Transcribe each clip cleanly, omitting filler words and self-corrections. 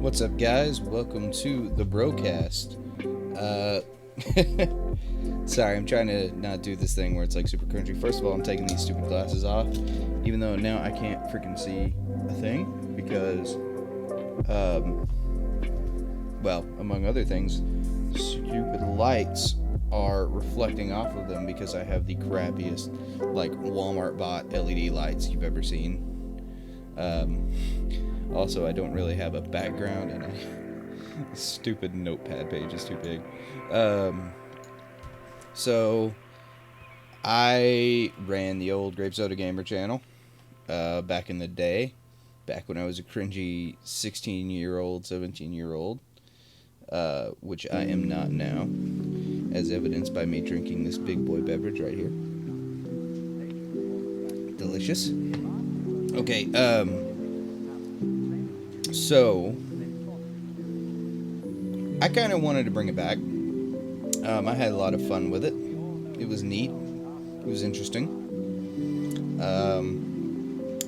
What's up, guys? Welcome to the brocast. Sorry, I'm trying to not do this thing where it's like super cringy. First of all, I'm taking these stupid glasses off, even though now I can't freaking see a thing because, well, among other things, stupid lights are reflecting off of them because I have the crappiest, like, Walmart bought LED lights you've ever seen. Also, I don't really have a background, and a stupid notepad page is too big. So, I ran the old Grape Soda Gamer channel back in the day, back when I was a cringy 16-year-old, 17-year-old, which I am not now, as evidenced by me drinking this big boy beverage right here. Delicious. Okay, so, I kind of wanted to bring it back. I had a lot of fun with it. It was neat. It was interesting.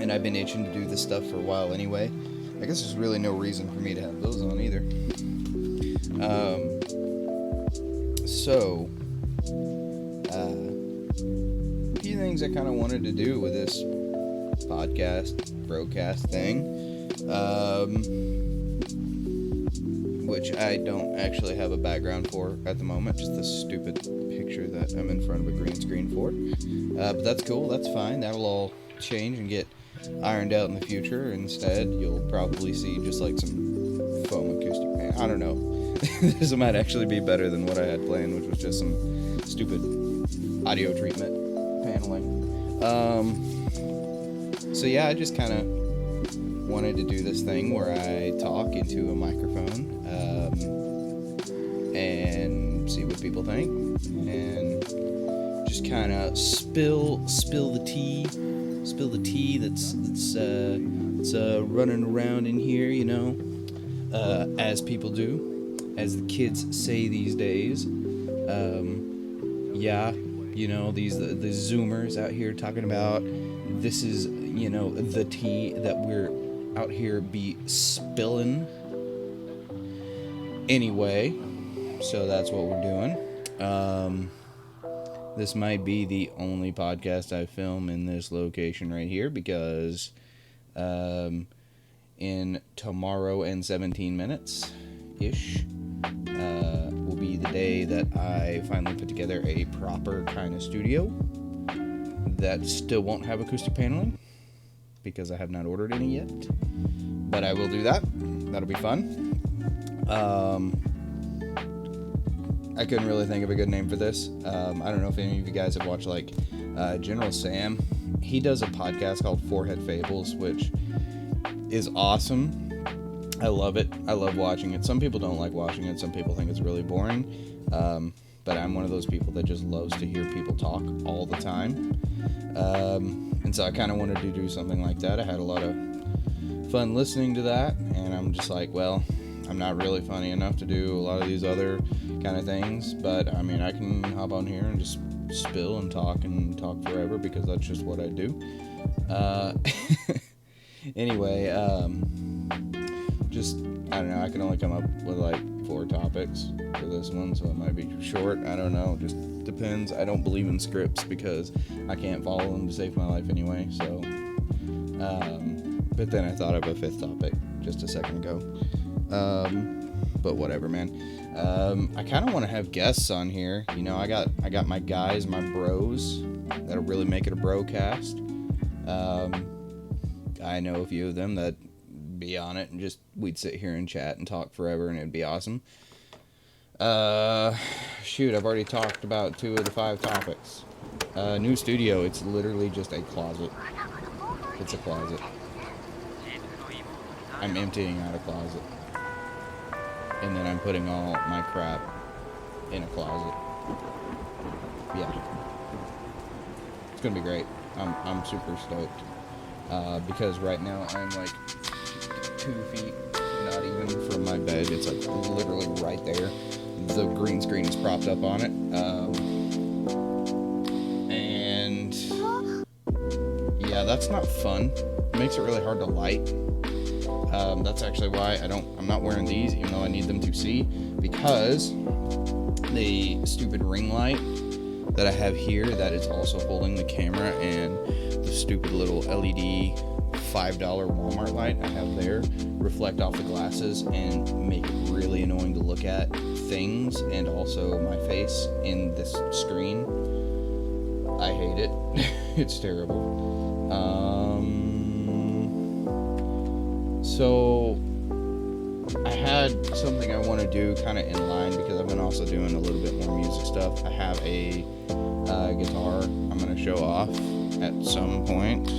And I've been itching to do this stuff for a while anyway. I guess there's really no reason for me to have those on either. A few things I kind of wanted to do with this broadcast thing. Which I don't actually have a background for at the moment, just this stupid picture that I'm in front of a green screen for. But that's cool, that's fine, that'll all change and get ironed out in the future. Instead, you'll probably see just like some foam acoustic pan. I don't know. This might actually be better than what I had planned, which was just some stupid audio treatment paneling. So yeah, I just kind of wanted to do this thing where I talk into a microphone and see what people think, and just kind of spill the tea that's running around in here, you know, as people do, as the kids say these days. Yeah, you know, the Zoomers out here talking about this is, you know, the tea that we're out here be spilling. Anyway, so that's what we're doing. This might be the only podcast I film in this location right here because in tomorrow and 17 minutes ish will be the day that I finally put together a proper kind of studio that still won't have acoustic paneling, because I have not ordered any yet, but I will do that. That'll be fun. I couldn't really think of a good name for this. I don't know if any of you guys have watched, like, General Sam. He does a podcast called Forehead Fables, which is awesome. I love it. I love watching it. Some people don't like watching it. Some people think it's really boring. But I'm one of those people that just loves to hear people talk all the time. And so I kind of wanted to do something like that. I had a lot of fun listening to that, and I'm just like, well, I'm not really funny enough to do a lot of these other kind of things, but I mean, I can hop on here and just spill and talk forever, because that's just what I do. Anyway, just, I don't know, I can only come up with like 4 topics for this one, so it might be short. I don't know, just depends. I don't believe in scripts because I can't follow them to save my life anyway, so but then I thought of a 5th topic just a second ago. But whatever, man. I kind of want to have guests on here. You know, I got my guys, my bros that'll really make it a brocast. I know a few of them that be on it, and just we'd sit here and chat and talk forever, and it'd be awesome. Shoot, I've already talked about 2 of the 5 topics. New studio, it's literally just a closet. It's a closet. I'm emptying out a closet. And then I'm putting all my crap in a closet. Yeah. It's gonna be great. I'm super stoked. Because right now I'm like 2 feet, not even from my bed. It's like literally right there. The green screen is propped up on it. And yeah, that's not fun. It makes it really hard to light. That's actually why I'm not wearing these, even though I need them to see, because the stupid ring light that I have here that is also holding the camera and the stupid little LED $5 Walmart light I have there reflect off the glasses and make it really annoying to look at things, and also my face in this screen. I hate it. It's terrible. So I had something I want to do kind of in line, because I've been also doing a little bit more music stuff. I have a guitar I'm going to show off at some point.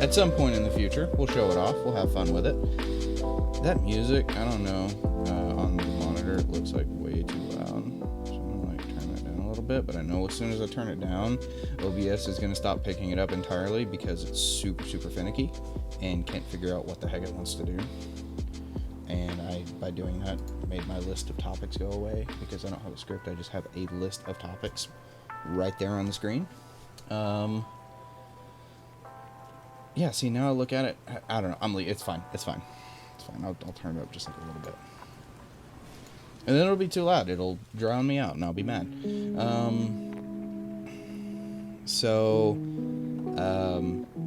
At some point in the future, we'll show it off. We'll have fun with it. That music, I don't know, on the monitor it looks like way too loud. So I'm going to turn that down a little bit, but I know as soon as I turn it down, OBS is going to stop picking it up entirely because it's super, super finicky and can't figure out what the heck it wants to do. And by doing that, made my list of topics go away because I don't have a script. I just have a list of topics right there on the screen. Yeah, see, now I look at it, I don't know, it's fine. I'll turn it up just like a little bit. And then it'll be too loud. It'll drown me out, and I'll be mad.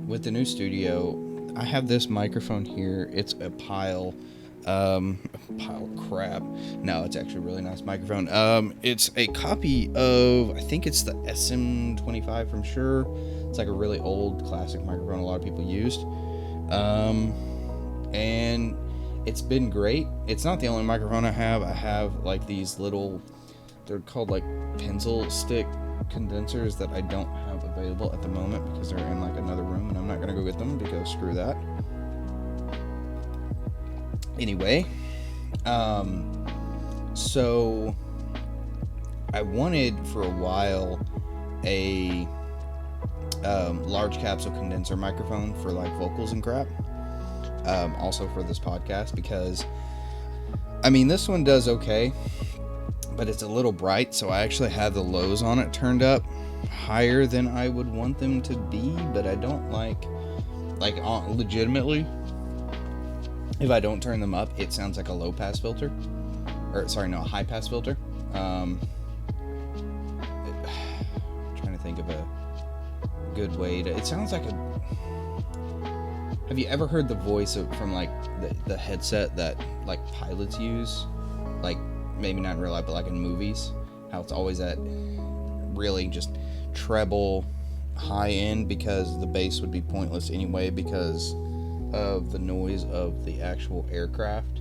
With the new studio, I have this microphone here. It's a pile of crap. No, it's actually a really nice microphone. It's a copy of, I think it's the SM25 from Shure. It's like a really old classic microphone a lot of people used. And it's been great. It's not the only microphone I have. I have like these little, they're called like pencil stick condensers that I don't have available at the moment because they're in like another room, and I'm not gonna go get them because screw that. Anyway, so I wanted for a while a large capsule condenser microphone for like vocals and crap. Also for this podcast, because I mean this one does okay, but it's a little bright, so I actually have the lows on it turned up higher than I would want them to be, but I don't like legitimately, if I don't turn them up, it sounds like a low pass filter, or sorry, no, a high pass filter. I'm trying to think of a good way to, it sounds like a, have you ever heard the voice from like the headset that like pilots use, like maybe not in real life but like in movies, how it's always at really just treble high end because the bass would be pointless anyway because of the noise of the actual aircraft?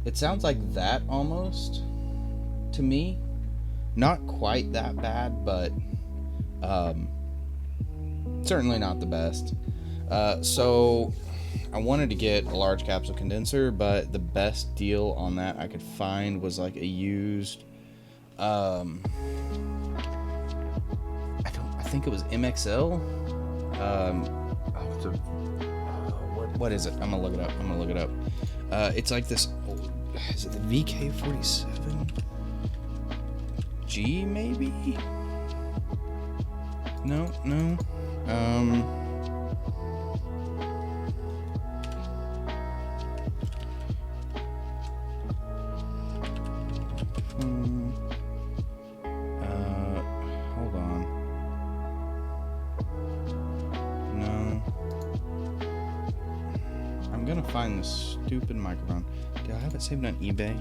It sounds like that almost to me. Not quite that bad, but certainly not the best. So I wanted to get a large capsule condenser, but the best deal on that I could find was like a used I think it was MXL. What is it? I'm gonna look it up. It's like this old, is it the VK47 G maybe? No. Hold on. No. I'm gonna find this stupid microphone. Do I have it saved on eBay?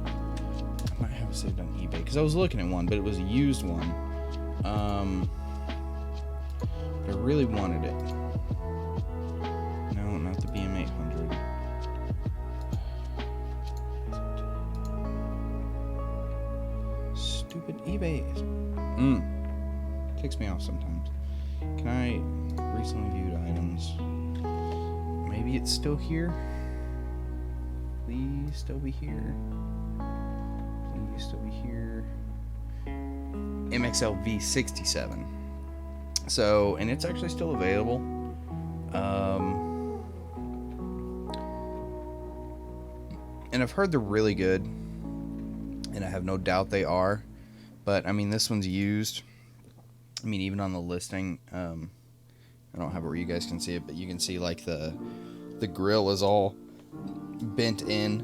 I might have it saved on eBay because I was looking at one, but it was a used one. But I really wanted it. No, not the BM800. Stupid eBay. Ticks me off sometimes. Can I recently viewed items? Maybe it's still here. Please still be here. Please still be here. MXL V67. So, and it's actually still available. And I've heard they're really good, and I have no doubt they are. But I mean, this one's used. I mean, even on the listing, I don't have it where you guys can see it, but you can see like the grill is all bent in,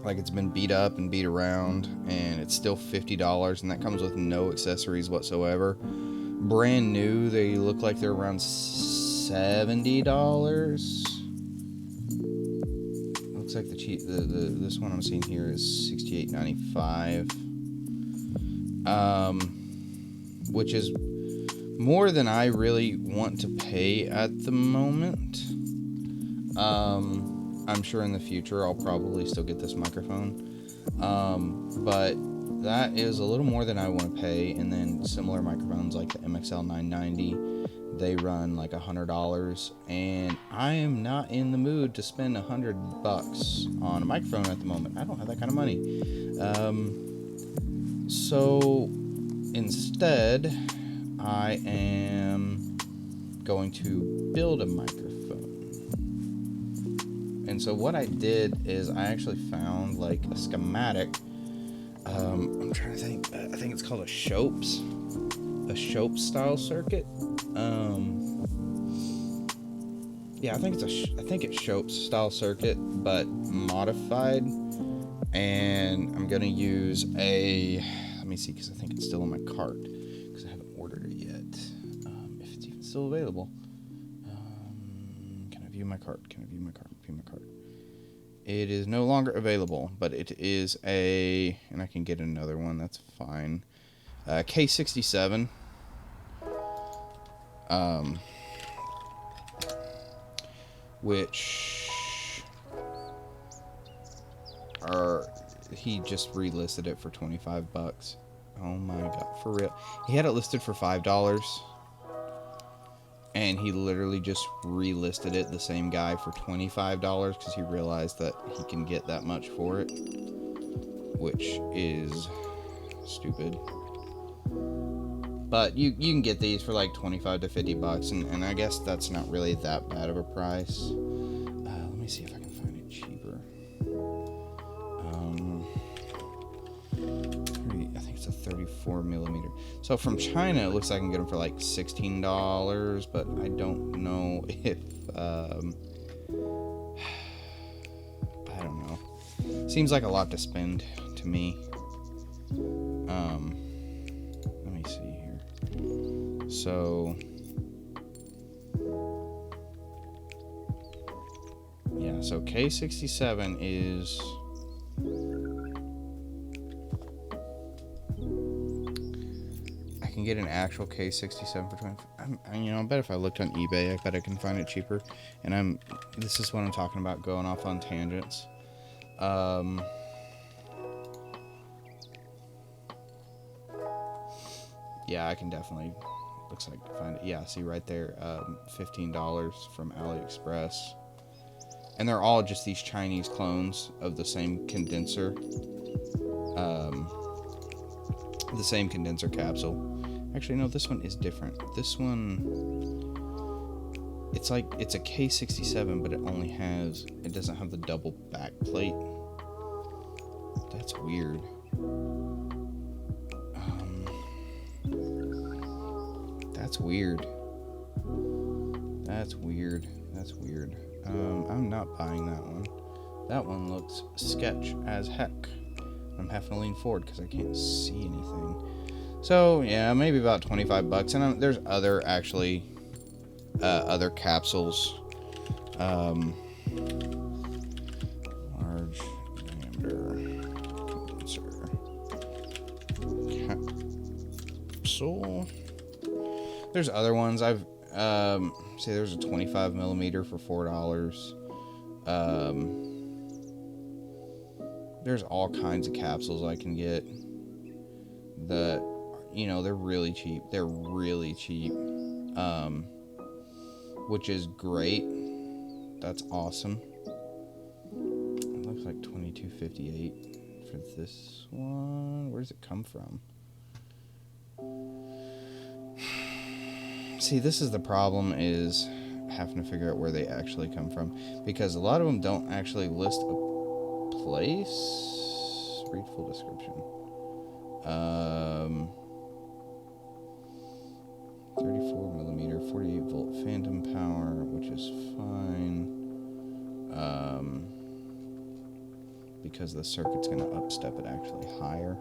like it's been beat up and beat around, and it's still $50, and that comes with no accessories whatsoever. Brand new, they look like they're around $70. Looks like this one I'm seeing here is $68.95, which is more than I really want to pay at the moment. I'm sure in the future I'll probably still get this microphone, but that is a little more than I want to pay. And then similar microphones like the MXL 990, they run like $100, and I am not in the mood to spend $100 on a microphone at the moment. I don't have that kind of money. So instead, I am going to build a microphone. And so what I did is I actually found like a schematic. I'm trying to think. I think it's called a Shope's style circuit. Yeah, I think it's Shope's style circuit, but modified. And I'm gonna use a. Let me see, because I think it's still in my cart because I haven't ordered it yet. If it's even still available. Can I view my cart? View my cart. It is no longer available, but it is and I can get another one, that's fine. K67. Which he just relisted it for $25. Oh my god, for real. He had it listed for $5. And he literally just relisted it, the same guy, for $25 because he realized that he can get that much for it, which is stupid. But you can get these for like $25 to $50, and I guess that's not really that bad of a price. Let me see if I can find it cheaper. I think it's a 34 millimeter. So from China, it looks like I can get them for like $16, but I don't know if I don't know. Seems like a lot to spend to me. Let me see here. So yeah, so K67 is I can get an actual K67 for 20. I bet if I looked on eBay, I bet I can find it cheaper. And this is what I'm talking about, going off on tangents. Yeah, I can definitely, looks like find it. Yeah, see right there, $15 from AliExpress. And they're all just these Chinese clones of the same condenser. The same condenser capsule. Actually, no, this one is different. This one, it's a K67, but it doesn't have the double back plate. That's weird. That's weird. I'm not buying that one. That one looks sketch as heck. I'm having to lean forward because I can't see anything. So yeah, maybe about $25. And there's other capsules. Large diameter condenser capsule. There's other ones. See, there's a 25 millimeter for $4. There's all kinds of capsules I can get that, they're really cheap. Which is great. That's awesome. It looks like $22.58 for this one. Where does it come from? See, this is the problem, is having to figure out where they actually come from, because a lot of them don't actually list a place. Read full description. 34 millimeter, 48 volt phantom power, which is fine. Because the circuit's going to upstep it actually higher,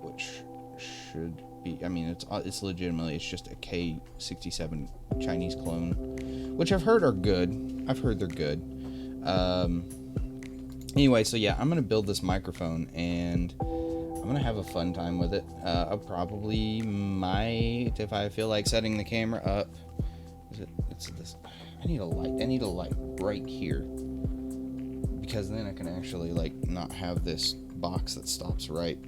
which should be, I mean, it's legitimately, it's just a K67 Chinese clone, which I've heard are good. I've heard they're good. Anyway, so yeah, I'm going to build this microphone, and I'm going to have a fun time with it. I probably might, if I feel like setting the camera up, it's this, I need a light right here, because then I can actually, like, not have this box that stops right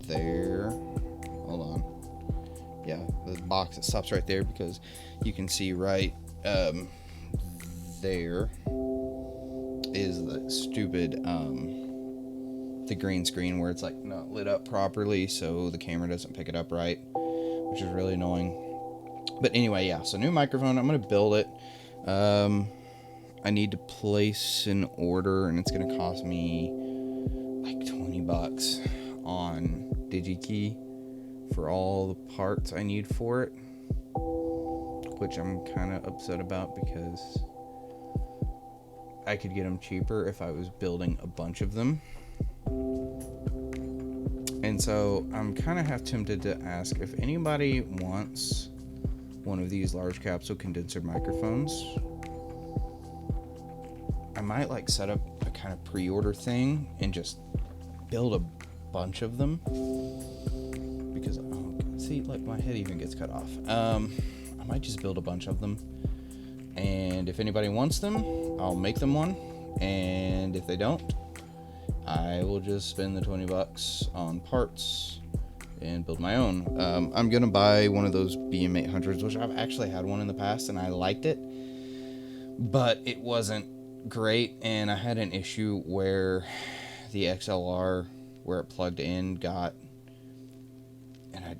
there. Hold on. Yeah, the box that stops right there, because you can see right there is the stupid the green screen where it's like not lit up properly, so the camera doesn't pick it up right, which is really annoying. But anyway, yeah, so new microphone, I'm gonna build it. I need to place an order, and it's gonna cost me like $20 on DigiKey for all the parts I need for it, which I'm kind of upset about, because I could get them cheaper if I was building a bunch of them. And so I'm kind of half tempted to ask if anybody wants one of these large capsule condenser microphones. I might like set up a kind of pre-order thing and just build a bunch of them, because see, like, my head even gets cut off. I might just build a bunch of them, and if anybody wants them, I'll make them one, and if they don't, I will just spend the $20 on parts and build my own. I'm gonna buy one of those BM800s, which I've actually had one in the past and I liked it, but it wasn't great, and I had an issue where the XLR, where it plugged in, got, and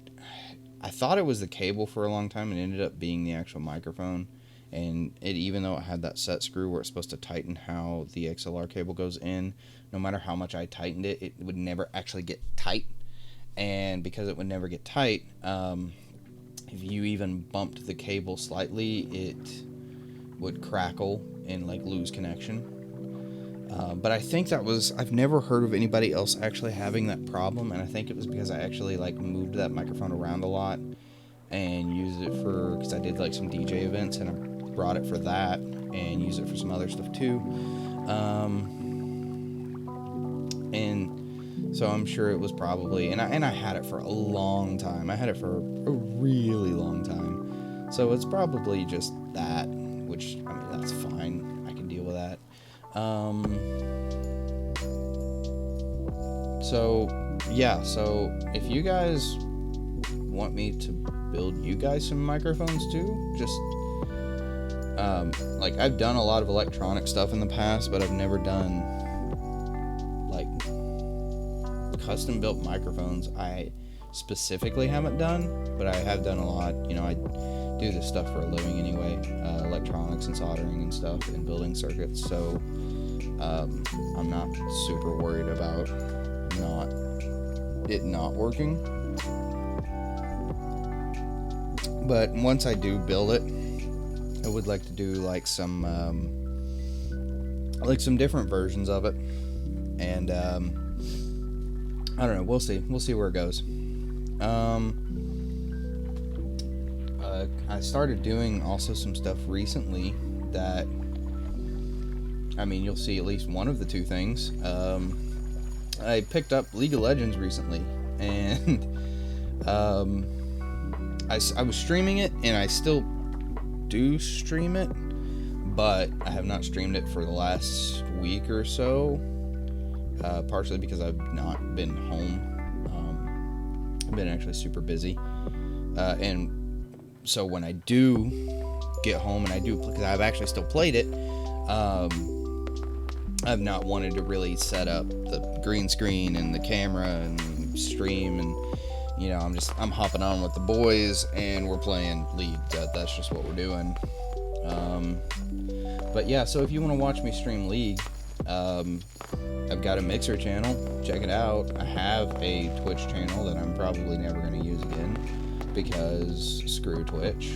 I thought it was the cable for a long time, and it ended up being the actual microphone. And it, even though it had that set screw where it's supposed to tighten how the XLR cable goes in, no matter how much I tightened it, it would never actually get tight. And because it would never get tight, if you even bumped the cable slightly, it would crackle and like lose connection. But I think that was, I've never heard of anybody else actually having that problem, and I think it was because I actually like moved that microphone around a lot and used it for, because I did like some DJ events, and I brought it for that and used it for some other stuff too. And so I'm sure it was probably, and I had it for a long time. I had it for a really long time. So it's probably just that, which, I mean, that's fine. I can deal with that. So yeah, so if you guys want me to build you guys some microphones too, just like, I've done a lot of electronic stuff in the past, but I've never done like custom built microphones. I specifically haven't done, but I have done a lot. You know, I do this stuff for a living anyway, electronics and soldering and stuff and building circuits, so I'm not super worried about it not working. But once I do build it, I would like to do like some different versions of it, and I don't know, we'll see where it goes. I started doing also some stuff recently that, I mean, you'll see at least one of the two things. I picked up League of Legends recently, and I was streaming it, and I still do stream it, but I have not streamed it for the last week or so, partially because I've not been home. I've been actually super busy, and so when I do get home and I do, because I've actually still played it, I've not wanted to really set up the green screen and the camera and stream, and you know, I'm hopping on with the boys and we're playing League. That's just what we're doing. But yeah, so if you want to watch me stream League, I've got a Mixer channel. Check it out. I have a Twitch channel that I'm probably never going to use again. because screw Twitch.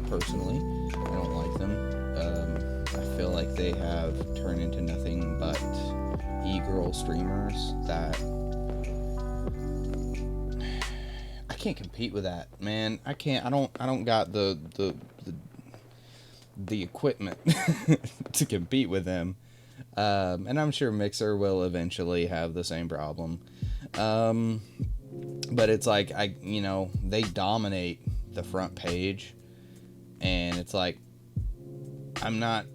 Personally, I don't like them. I feel like they have turned into nothing but e-girl streamers that I can't compete with that, man. I can't. I don't got the equipment to compete with them. And I'm sure Mixer will eventually have the same problem. But it's like, they dominate the front page, and it's like, I'm not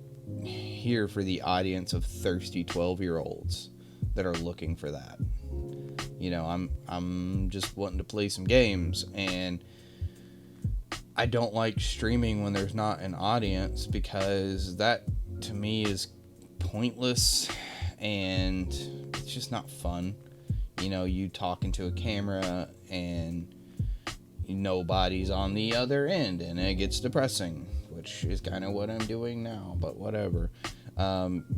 here for the audience of thirsty 12-year-olds that are looking for that. I'm just wanting to play some games, and I don't like streaming when there's not an audience, because that to me is pointless and it's just not fun. You talking to a camera and nobody's on the other end, and it gets depressing, which is kind of what I'm doing now, but whatever.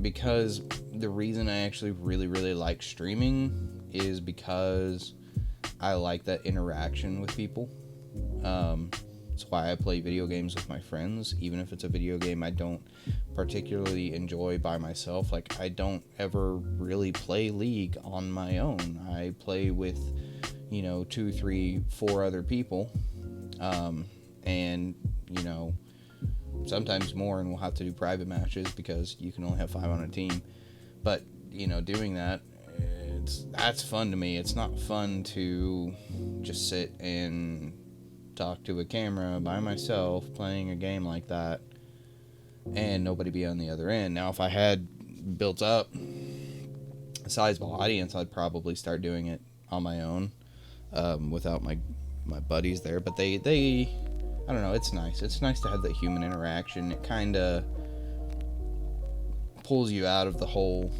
Because the reason I actually really, really like streaming is because I like that interaction with people. That's why I play video games with my friends, even if it's a video game I don't particularly enjoy by myself. Like, I don't ever really play League on my own. I play with, 2, 3, 4 other people, and, sometimes more, and we'll have to do private matches because you can only have 5 on a team. But, doing that, that's fun to me. It's not fun to just sit and talk to a camera by myself playing a game like that and nobody be on the other end. Now, if I had built up a sizable audience, I'd probably start doing it on my own, without my buddies there. But they I don't know, it's nice to have that human interaction. It kind of pulls you out of the whole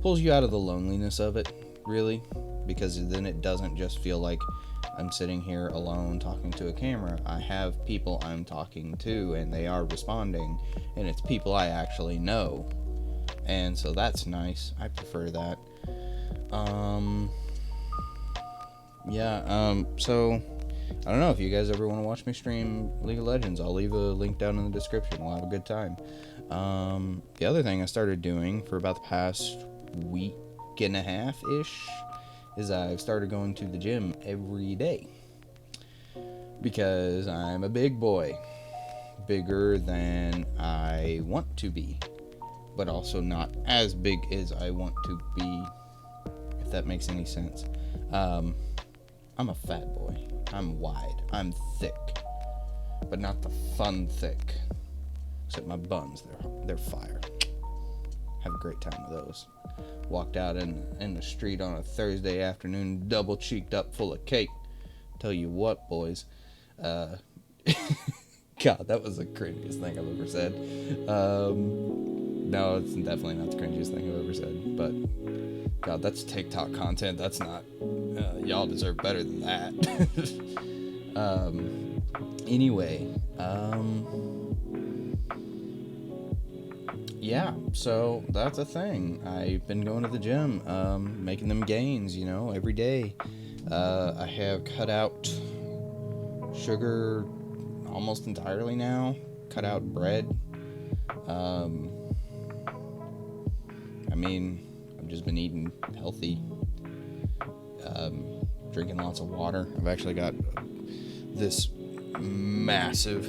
pulls you out of the loneliness of it, really, because then it doesn't just feel like I'm sitting here alone talking to a camera. I have people I'm talking to, and they are responding, and it's people I actually know, and so that's nice. I prefer that. So I don't know if you guys ever want to watch me stream League of Legends. I'll leave a link down in the description. We'll have a good time. The other thing I started doing for about the past week and a half-ish is I've started going to the gym every day, because I'm a big boy, bigger than I want to be, but also not as big as I want to be, if that makes any sense. I'm a fat boy. I'm wide. I'm thick, but not the fun thick. Except my buns, they're fire. Have a great time with those. Walked out in the street on a Thursday afternoon, double cheeked up, full of cake. Tell you what, boys. God, that was the cringiest thing I've ever said. No, it's definitely not the cringiest thing I've ever said. But God, that's TikTok content. That's not. Y'all deserve better than that. Anyway. Yeah, so that's a thing. I've been going to the gym, making them gains, every day. I have cut out sugar almost entirely now, cut out bread. I've just been eating healthy, drinking lots of water. I've actually got this massive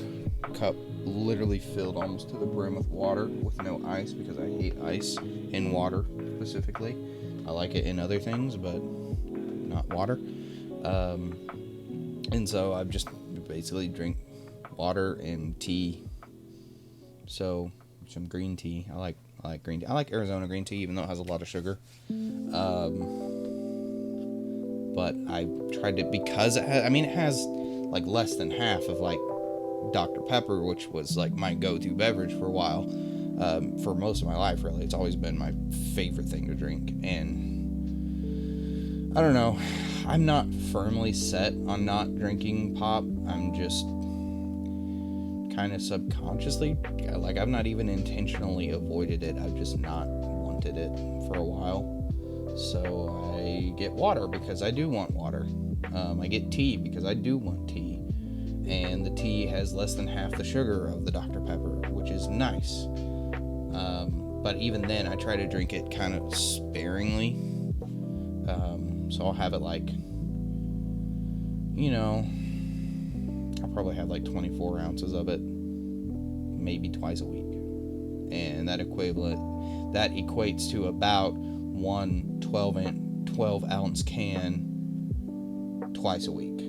cup literally filled almost to the brim with water with no ice, because I hate ice in water specifically. I like it in other things, but not water. And so I've just basically drink water and tea. So some green tea. I like green tea. I like Arizona green tea, even though it has a lot of sugar. But I tried to, because it has like less than half of like Dr. Pepper, which was like my go-to beverage for a while, for most of my life, really. It's always been my favorite thing to drink, and I don't know, I'm not firmly set on not drinking pop. I'm just kind of subconsciously, like, I've not even intentionally avoided it. I've just not wanted it for a while. So I get water because I do want water. I get tea because I do want tea. And the tea has less than half the sugar of the Dr. Pepper, which is nice. But even then, I try to drink it kind of sparingly. So I'll have it like, I'll probably have like 24 ounces of it, maybe twice a week. And that equates to about one 12 ounce can twice a week,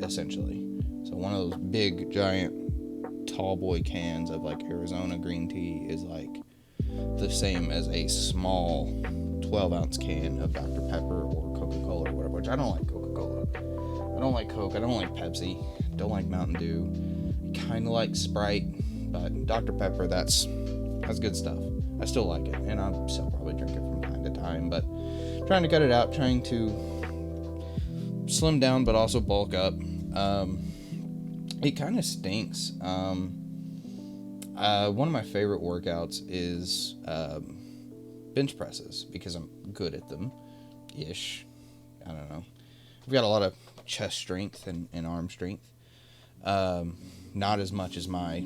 essentially. So one of those big, giant, tall boy cans of like Arizona green tea is like the same as a small 12 ounce can of Dr. Pepper or Coca-Cola or whatever, which I don't like Coca-Cola. I don't like Coke. I don't like Pepsi. Don't like Mountain Dew. Kind of like Sprite, but Dr. Pepper, that's good stuff. I still like it, and I'll still probably drink it from time to time, but trying to cut it out, trying to slim down, but also bulk up. It kind of stinks. One of my favorite workouts is bench presses, because I'm good at them, ish. I don't know. I've got a lot of chest strength and arm strength. Not as much as my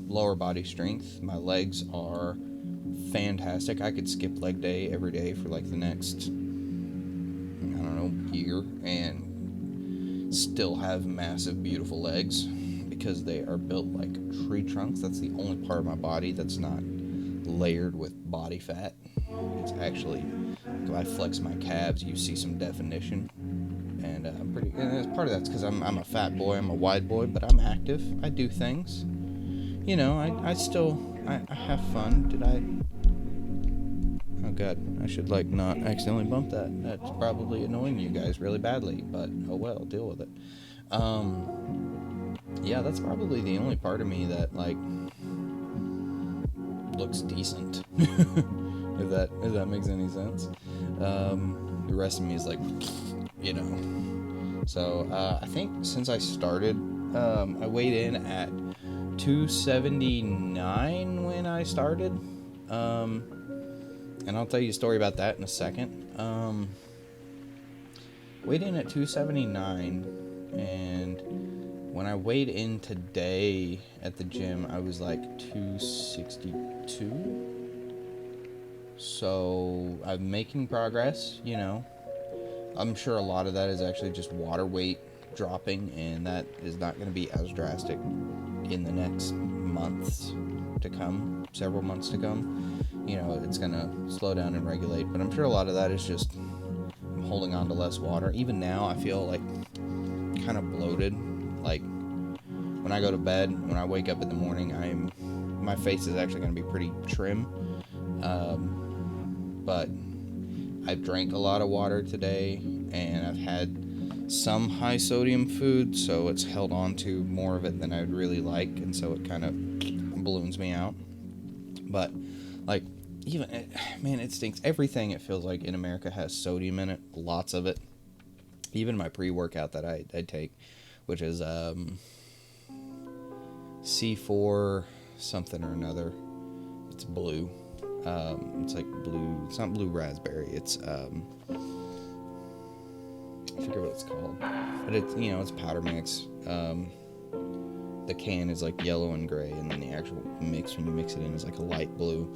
lower body strength. My legs are fantastic. I could skip leg day every day for like the next, year, and still have massive, beautiful legs, because they are built like tree trunks. That's the only part of my body that's not layered with body fat. It's actually, if I flex my calves, you see some definition. And and part of that's because I'm a fat boy, I'm a wide boy, but I'm active. I do things. I have fun. Oh god, I should not accidentally bump that. That's probably annoying you guys really badly, but oh well, deal with it. Yeah, that's probably the only part of me that looks decent. if that makes any sense. The rest of me is So I think since I started, I weighed in at 279 when I started. And I'll tell you a story about that in a second. Weighed in at 279, and when I weighed in today at the gym, I was 262. So I'm making progress, I'm sure a lot of that is actually just water weight dropping, and that is not going to be as drastic in the next several months to come. It's going to slow down and regulate, but I'm sure a lot of that is just I'm holding on to less water. Even now, I feel kind of bloated. When I go to bed, when I wake up in the morning, my face is actually going to be pretty trim. But I've drank a lot of water today, and I've had some high sodium food, so it's held on to more of it than I would really like, and so it kind of balloons me out. But it stinks. Everything, it feels like, in America has sodium in it, lots of it. Even my pre-workout that I take, which is C4 something or another. It's blue. It's blue. It's not blue raspberry. It's I forget what it's called, but it's powder mix. The can is yellow and gray, and then the actual mix, when you mix it in, is a light blue.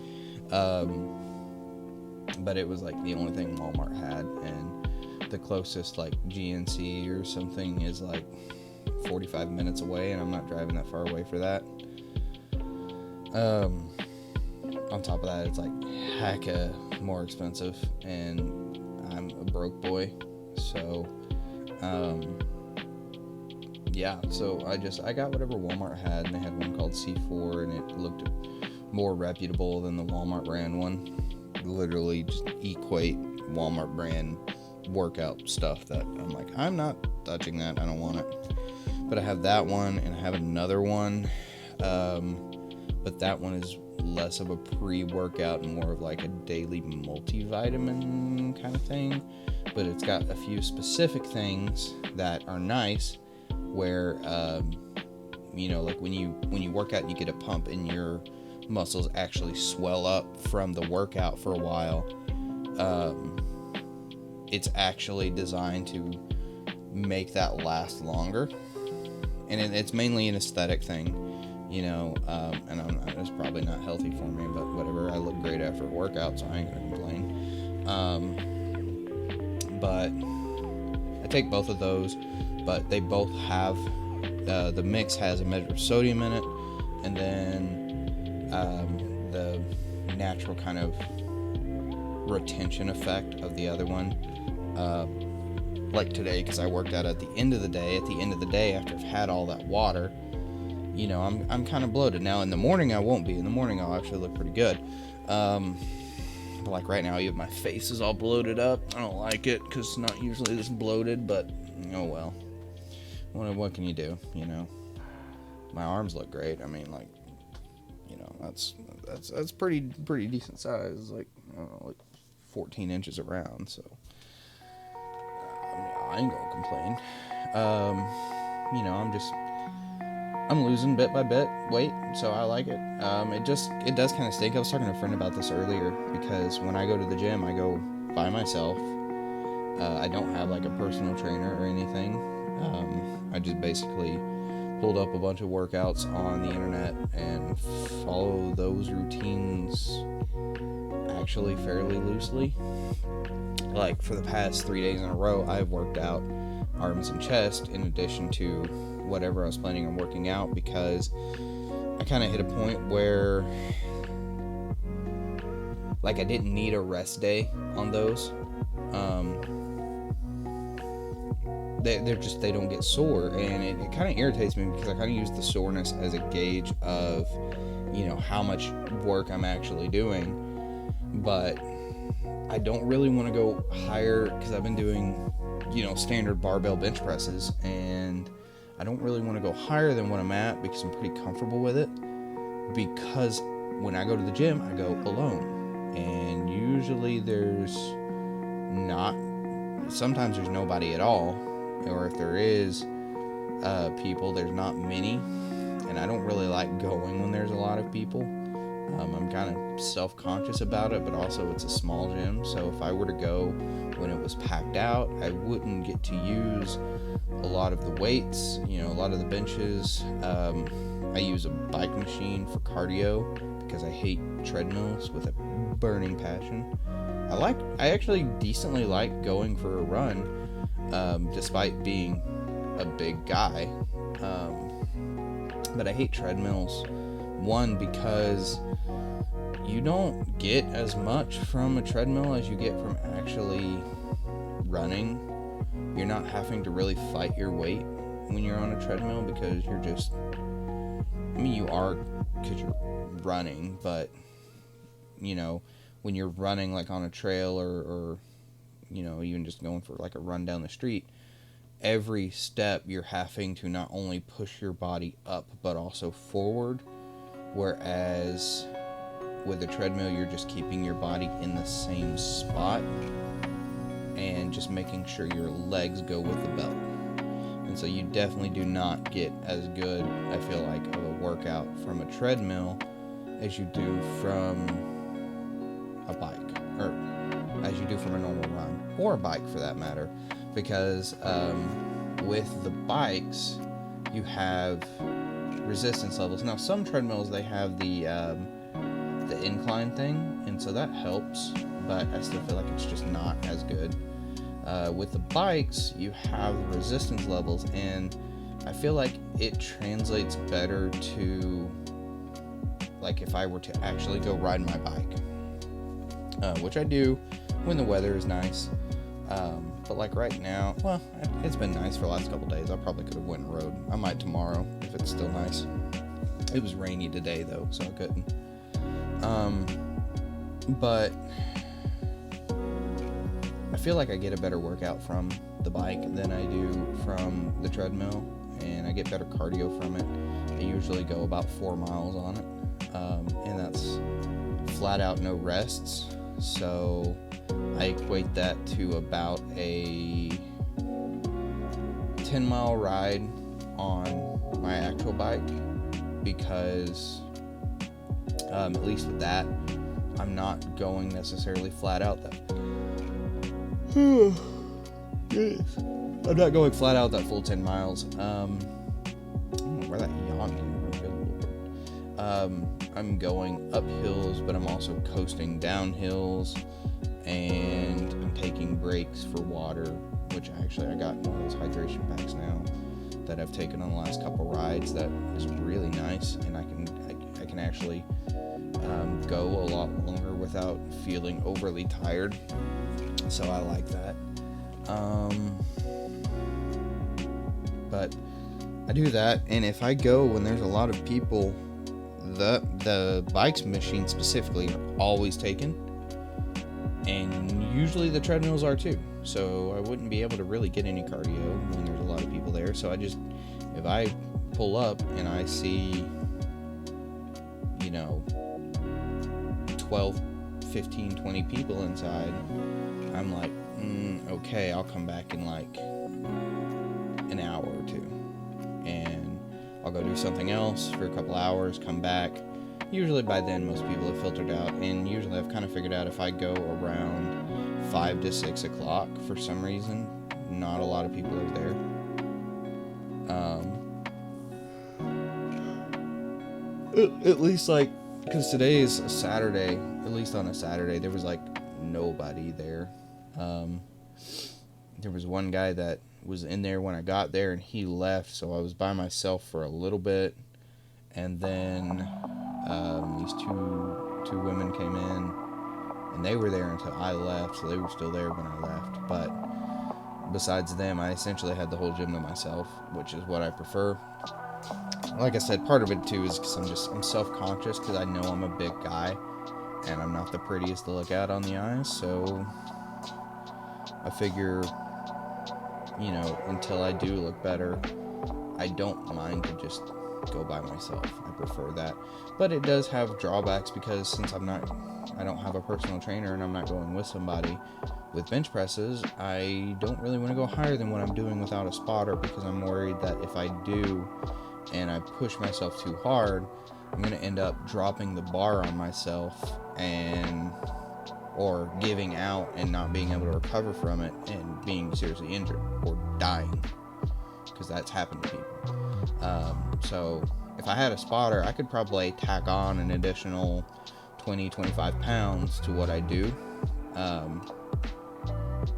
But it was the only thing Walmart had, and the closest GNC or something is 45 minutes away, and I'm not driving that far away for that. On top of that, it's hecka more expensive, and I'm a broke boy, so yeah, so I got whatever Walmart had, and they had one called C4, and it looked more reputable than the Walmart brand one. Literally just equate Walmart brand workout stuff that I'm not touching that, I don't want it. But I have that one, and I have another one, but that one is less of a pre-workout and more of a daily multivitamin kind of thing, but it's got a few specific things that are nice, where when you work out and you get a pump and your muscles actually swell up from the workout for a while, it's actually designed to make that last longer. And it's mainly an aesthetic thing, and it's probably not healthy for me, but whatever. I look great after a workout, so I ain't gonna complain. But I take both of those, but they both have the mix has a measure of sodium in it, and then the natural kind of retention effect of the other one. Like today, because I worked out at the end of the day. At the end of the day, after I've had all that water, I'm kind of bloated. Now in the morning I won't be. In the morning I'll actually look pretty good. But like right now, my face is all bloated up. I don't like it because it's not usually this bloated, but oh well. What can you do? My arms look great. I mean, like, that's pretty decent size. Like, I don't know, like 14 inches around. So I ain't gonna complain. I'm losing bit by bit weight, so I like it. It does kind of stink. I was talking to a friend about this earlier, because when I go to the gym, I go by myself. I don't have like a personal trainer or anything. I just basically pulled up a bunch of workouts on the internet and follow those routines actually fairly loosely. Like for the past 3 days in a row, I've worked out arms and chest in addition to whatever I was planning on working out, because I kind of hit a point where like I didn't need a rest day on those. They don't get sore, and it kind of irritates me, because I kind of use the soreness as a gauge of how much work I'm actually doing. But I don't really want to go higher, because I've been doing standard barbell bench presses, and I don't really want to go higher than what I'm at, because I'm pretty comfortable with it. Because when I go to the gym, I go alone, and usually sometimes there's nobody at all, or if there is people, there's not many, and I don't really like going when there's a lot of people. I'm kind of self-conscious about it, but also it's a small gym, so if I were to go when it was packed out, I wouldn't get to use a lot of the weights, a lot of the benches. I use a bike machine for cardio, because I hate treadmills with a burning passion. I actually decently like going for a run, despite being a big guy. But I hate treadmills. One, because you don't get as much from a treadmill as you get from actually running. You're not having to really fight your weight when you're on a treadmill, because you are, because you're running, but when you're running like on a trail or even just going for like a run down the street, every step you're having to not only push your body up but also forward, whereas with a treadmill you're just keeping your body in the same spot and just making sure your legs go with the belt. And so you definitely do not get as good, I feel like, of a workout from a treadmill as you do from a bike, or as you do from a normal run, or a bike for that matter, because with the bikes you have resistance levels. Now some treadmills, they have the incline thing, and so that helps, but I still feel like it's just not as good. With the bikes, you have resistance levels, and I feel like it translates better to like if I were to actually go ride my bike, which I do when the weather is nice. But like right now, well, it's been nice for the last couple days. I probably could have went and rode. I might tomorrow if it's still nice. It was rainy today though, so I couldn't. But I feel like I get a better workout from the bike than I do from the treadmill, and I get better cardio from it. I usually go about 4 miles on it, and that's flat out no rests. So I equate that to about a 10-mile ride on my actual bike, because at least with that, I'm not going necessarily flat out I'm not going flat out that full 10 miles. I don't know where that yawn came from. Good Lord. I'm going up hills, but I'm also coasting down hills, and I'm taking breaks for water, which I got one of those hydration packs now that I've taken on the last couple rides. That is really nice, and I can actually go a lot longer without feeling overly tired. So I like that. But I do that, and if I go when there's a lot of people, the bikes machine specifically are always taken, and usually the treadmills are too. So I wouldn't be able to really get any cardio when there's a lot of people there. So if I pull up and I see, 12, 15, 20 people inside, I'm like, okay, I'll come back in like an hour or two, and I'll go do something else for a couple hours, come back. Usually by then most people have filtered out, and usually I've kind of figured out if I go around 5 to 6 o'clock, for some reason not a lot of people are there. At least, like, because today is a Saturday, at least on a Saturday, there was like nobody there. There was one guy that was in there when I got there, and he left, so I was by myself for a little bit, and then these two women came in, and they were there until I left, so they were still there when I left. But besides them, I essentially had the whole gym to myself, which is what I prefer. Like I said, part of it too is because I'm self-conscious, because I know I'm a big guy and I'm not the prettiest to look at on the eyes, so I figure, until I do look better, I don't mind to just go by myself. I prefer that. But it does have drawbacks, because since I don't have a personal trainer and I'm not going with somebody with bench presses, I don't really want to go higher than what I'm doing without a spotter, because I'm worried that if I do and I push myself too hard, I'm going to end up dropping the bar on myself or giving out and not being able to recover from it and being seriously injured or dying, because that's happened to people. So if I had a spotter, I could probably tack on an additional 20-25 pounds to what I do,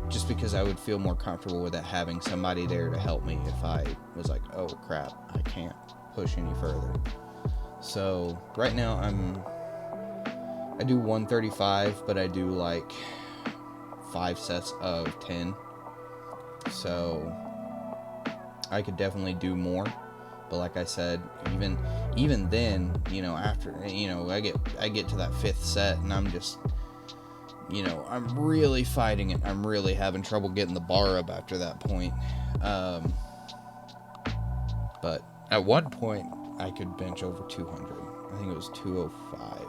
just because I would feel more comfortable with it, having somebody there to help me if I was like, oh crap, I can't push any further. So right now I do 135, but I do like 5 sets of 10. So I could definitely do more. But like I said, even then, after, I get to that 5th set, and I'm just, I'm really fighting it. I'm really having trouble getting the bar up after that point. But at one point, I could bench over 200. I think it was 205.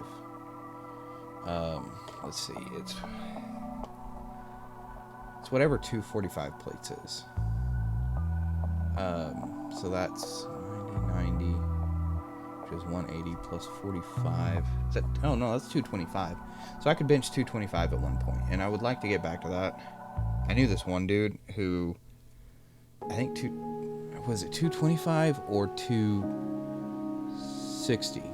Let's see, it's whatever 245 plates is. So that's 90, which is 180 plus 45. That's 225. So I could bench 225 at one point, and I would like to get back to that. I knew this one dude who, I think was it 225 or 260? Or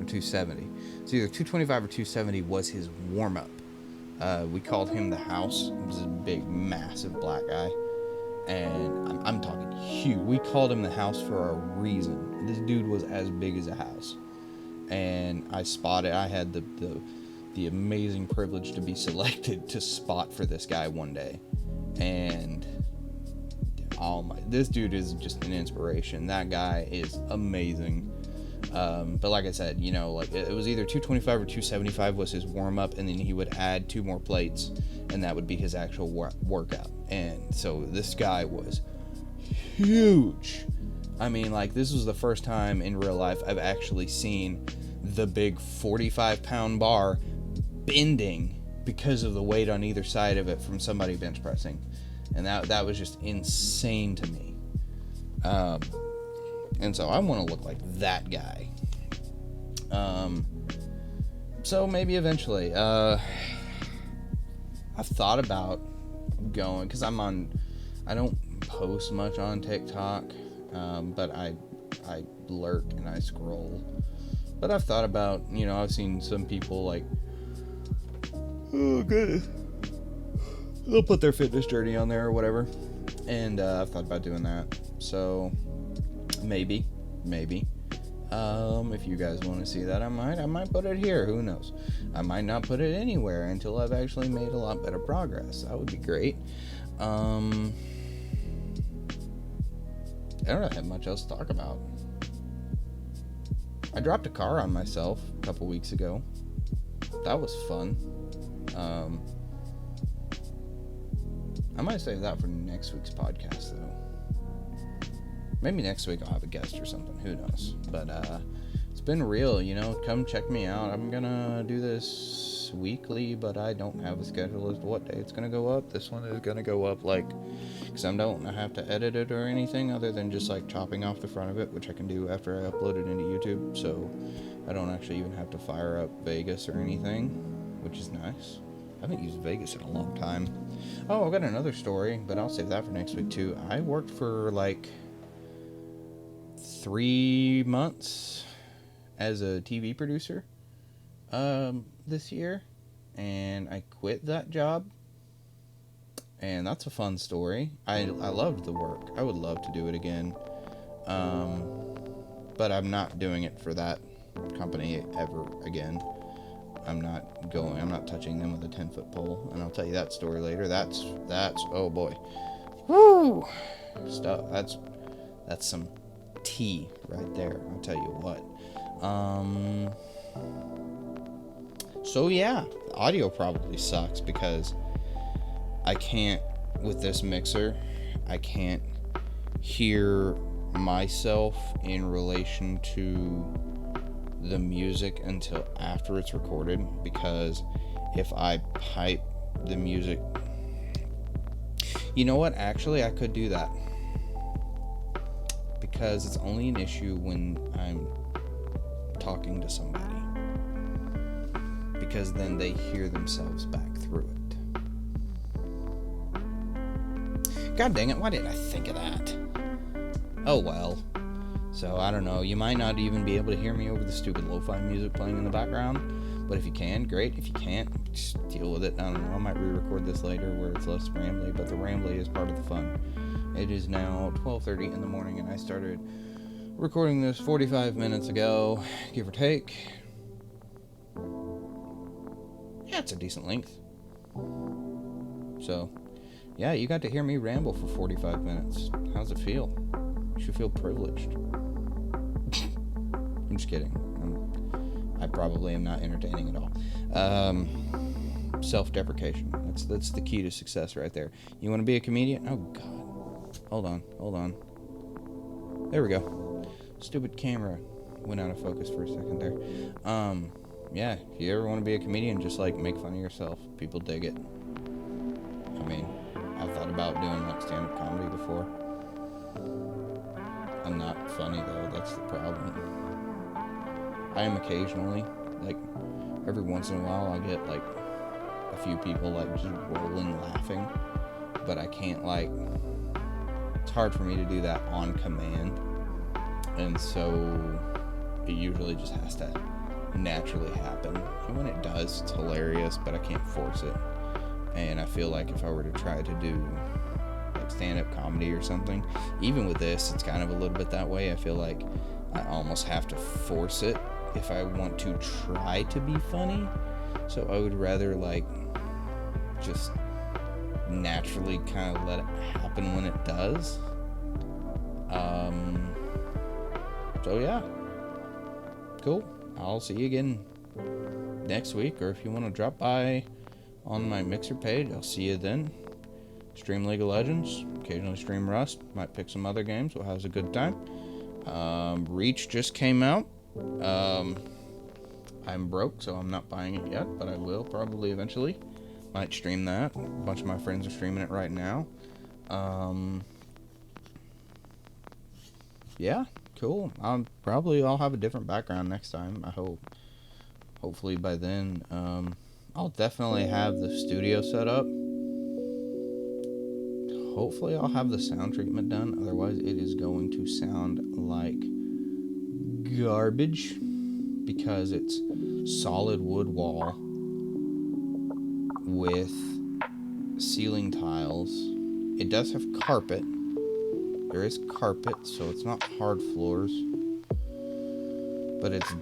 270. So either 225 or 270 was his warm-up. We called him the House. He was a big, massive black guy. And I'm talking huge. We called him the House for a reason. This dude was as big as a house. And I had the amazing privilege to be selected to spot for this guy one day. And this dude is just an inspiration. That guy is amazing. But like I said, it was either 225 or 275 was his warm-up, and then he would add 2 more plates, and that would be his actual workout. And so this guy was huge. I mean, this was the first time in real life I've actually seen the big 45-pound bar bending because of the weight on either side of it from somebody bench pressing. And that was just insane to me. And so I want to look like that guy. So maybe eventually. I I've thought about going, because I don't post much on TikTok, but I lurk and I scroll. But I've thought about, I've seen some people like, oh goodness, they'll put their fitness journey on there or whatever, and I've thought about doing that. So maybe, if you guys want to see that, I might put it here. Who knows? I might not put it anywhere until I've actually made a lot better progress. That would be great. I don't really have much else to talk about. I dropped a car on myself a couple weeks ago. That was fun. I might save that for next week's podcast, though. Maybe next week I'll have a guest or something. Who knows? But it's been real, Come check me out. I'm gonna do this weekly, but I don't have a schedule as to what day it's gonna go up. This one is gonna go up because I don't have to edit it or anything other than just chopping off the front of it, which I can do after I upload it into YouTube. So I don't actually even have to fire up Vegas or anything, which is nice. I haven't used Vegas in a long time. Oh, I've got another story, but I'll save that for next week too. I worked for 3 months as a TV producer this year, and I quit that job, and that's a fun story. I loved the work. I would love to do it again, but I'm not doing it for that company ever again. I'm not touching them with a 10-foot pole, and I'll tell you that story later. That's oh boy, woo stuff. That's some tea right there, I'll tell you what. So yeah, audio probably sucks because I can't, with this mixer, I can't hear myself in relation to the music until after it's recorded, because if I pipe the music, you know what, actually I could do that, because it's only an issue when I'm talking to somebody, because then they hear themselves back through it. God dang it, why didn't I think of that? Oh well. So I don't know, you might not even be able to hear me over the stupid lo-fi music playing in the background, but if you can, great. If you can't, just deal with it. I don't know, I might re-record this later where it's less rambly, but the rambly is part of the fun. It is now 12:30 in the morning, and I started recording this 45 minutes ago, give or take. Yeah, it's a decent length. So, yeah, you got to hear me ramble for 45 minutes. How's it feel? You should feel privileged. I'm just kidding. I probably am not entertaining at all. Self-deprecation. That's the key to success right there. You want to be a comedian? Oh, God. Hold on. There we go. Stupid camera went out of focus for a second there. Yeah, if you ever want to be a comedian, just make fun of yourself. People dig it. I mean, I've thought about doing stand-up comedy before. I'm not funny though, that's the problem. I am occasionally, every once in a while I get a few people just rolling laughing, but I can't it's hard for me to do that on command, and so it usually just has to naturally happen, and when it does, it's hilarious, but I can't force it. And I feel like if I were to try to do stand-up comedy or something, even with this, it's kind of a little bit that way. I feel like I almost have to force it if I want to try to be funny, so I would rather just naturally kind of let it happen when it does. So yeah, cool. I'll see you again next week, or if you want to drop by on my Mixer page, I'll see you then. Stream League of Legends, occasionally stream Rust, might pick some other games, we'll have a good time. Reach just came out. I'm broke, so I'm not buying it yet, but I will probably eventually. Might stream that. A bunch of my friends are streaming it right now. Yeah, cool. I'll have a different background next time, I hope. Hopefully by then. I'll I'll definitely have the studio set up. Hopefully I'll have the sound treatment done, otherwise it is going to sound like garbage because it's solid wood wall with ceiling tiles. It does have carpet. There is carpet, so it's not hard floors, but it's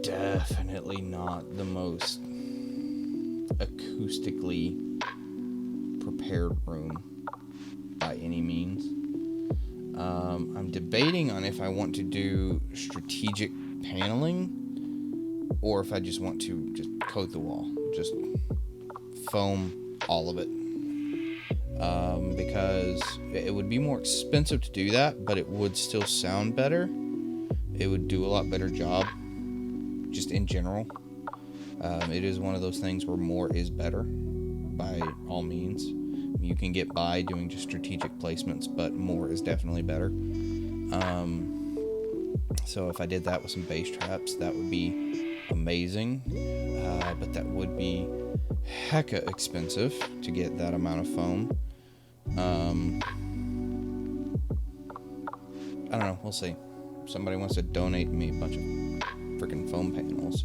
definitely not the most acoustically prepared room by any means. I'm debating on if I want to do strategic paneling or if I just want to just coat the wall, just foam all of it, because it would be more expensive to do that, but it would still sound better. It would do a lot better job just in general. It is one of those things where more is better by all means. You can get by doing just strategic placements, but more is definitely better. So if I did that with some bass traps, that would be amazing. But that would be hecka expensive to get that amount of foam. I don't know. We'll see. If somebody wants to donate me a bunch of freaking foam panels,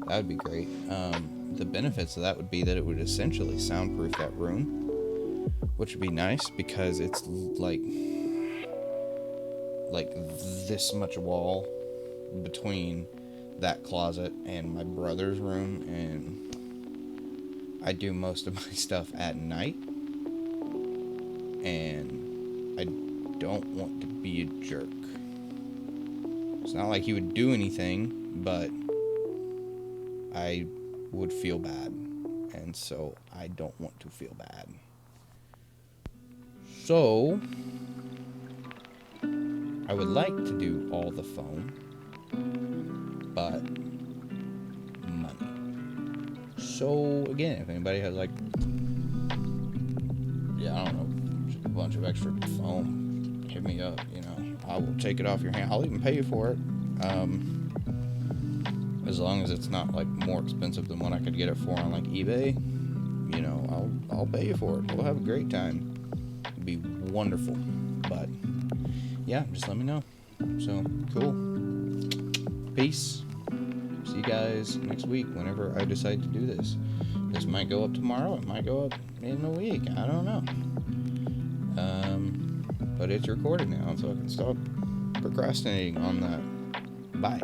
that would be great. The benefits of that would be that it would essentially soundproof that room, which would be nice because it's like this much wall between that closet and my brother's room, and I do most of my stuff at night, and I don't want to be a jerk. It's not like he would do anything, but I would feel bad, and so I don't want to feel bad. So I would like to do all the foam, but money. So again, if anybody has like, I don't know, just a bunch of extra foam, hit me up. I will take it off your hand. I'll even pay you for it, as long as it's not like more expensive than what I could get it for on like eBay. I'll pay you for it. We'll have a great time. It'd be wonderful. But yeah, just let me know. So cool. Peace. See you guys next week whenever I decide to do this. This might go up tomorrow. It might go up in a week. I don't know. But it's recorded now, so I can stop procrastinating on that. Bye.